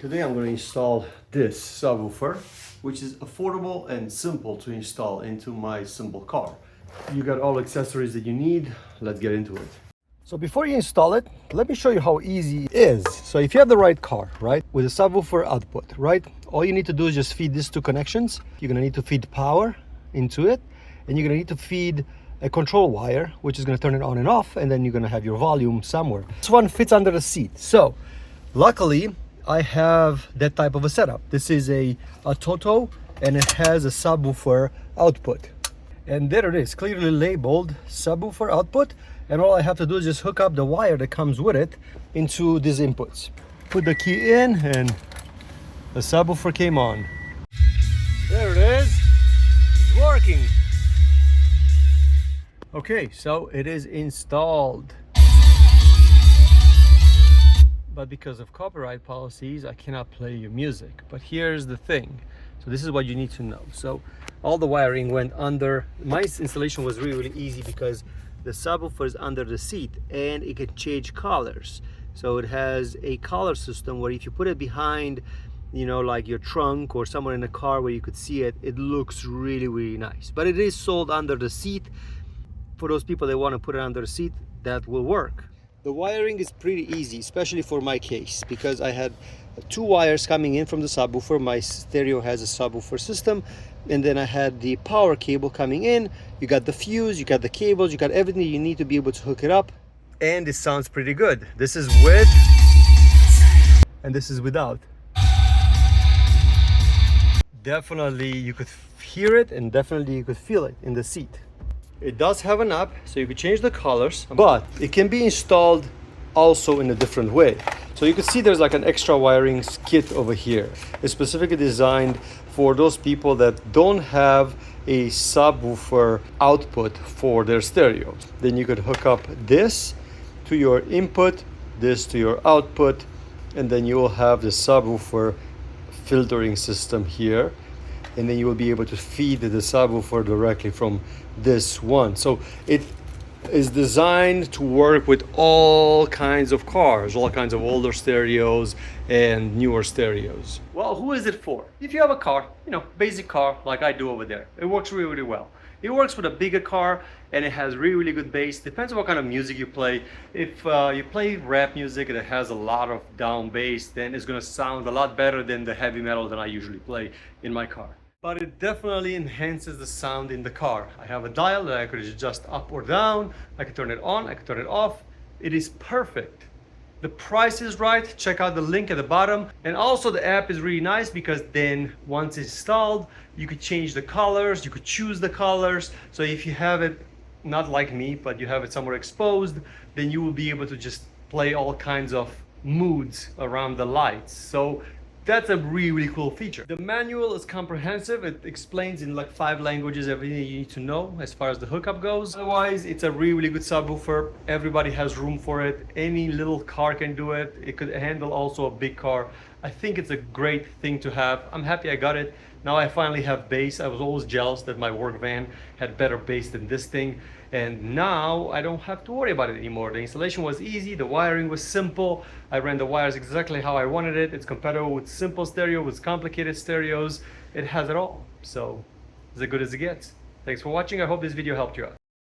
Today I'm going to install this subwoofer, which is affordable and simple to install into my simple car. You got all accessories that you need. Let's get into it. So before you install it, let me show you how easy it is. So if you have the right car, right, with a subwoofer output, right, all you need to do is just feed these two connections. You're going to need to feed power into it, and you're going to need to feed a control wire, which is going to turn it on and off, and then you're going to have your volume somewhere. This one fits under the seat. So luckily, I have that type of a setup. This is a Toto, and it has a subwoofer output. And there it is, clearly labeled subwoofer output. And all I have to do is just hook up the wire that comes with it into these inputs. Put the key in, and the subwoofer came on. There it is, it's working. Okay, so it is installed. But because of copyright policies, I cannot play your music. But here's the thing. So this is what you need to know. So all the wiring went under. My installation was really easy because the subwoofer is under the seat and it can change colors. So it has a color system where if you put it behind, you know, like your trunk or somewhere in the car where you could see it, it looks really nice. But it is sold under the seat. For those people that want to put it under the seat, that will work. The wiring is pretty easy, especially for my case, because I had two wires coming in from the subwoofer. My stereo has a subwoofer system, and then I had the power cable coming in. You got the fuse, you got the cables, you got everything you need to be able to hook it up. And it sounds pretty good. This is with, and this is without. Definitely you could hear it, and definitely you could feel it in the seat. It does have a knob, so you could change the colors, but it can be installed also in a different way. So you can see there's like an extra wiring kit over here. It's specifically designed for those people that don't have a subwoofer output for their stereo. Then you could hook up this to your input, this to your output, and then you will have the subwoofer filtering system here. And then you will be able to feed the subwoofer directly from this one. So it is designed to work with all kinds of cars, all kinds of older stereos and newer stereos. Well, who is it for? If you have a car, you know, basic car like I do over there, it works really well. It works with a bigger car, and it has really good bass. Depends on what kind of music you play. If you play rap music that has a lot of down bass, then it's gonna sound a lot better than the heavy metal that I usually play in my car. But it definitely enhances the sound in the car. I have a dial that I could adjust up or down. I can turn it on, I can turn it off. It is perfect. The price is right. Check out the link at the bottom. And also the app is really nice because then once installed, you could change the colors, you could choose the colors. So if you have it, not like me, but you have it somewhere exposed, then you will be able to just play all kinds of moods around the lights. So that's a really cool feature. The manual is comprehensive. It explains in like 5 languages everything you need to know as far as the hookup goes. Otherwise, it's a really good subwoofer. Everybody has room for it. Any little car can do it. It could handle also a big car. I think it's a great thing to have. I'm happy I got it. Now I finally have bass. I was always jealous that my work van had better bass than this thing. And now I don't have to worry about it anymore. The installation was easy, the wiring was simple. I ran the wires exactly how I wanted it. It's compatible with simple stereo, with complicated stereos. It has it all. So, as good as it gets. Thanks for watching. I hope this video helped you out.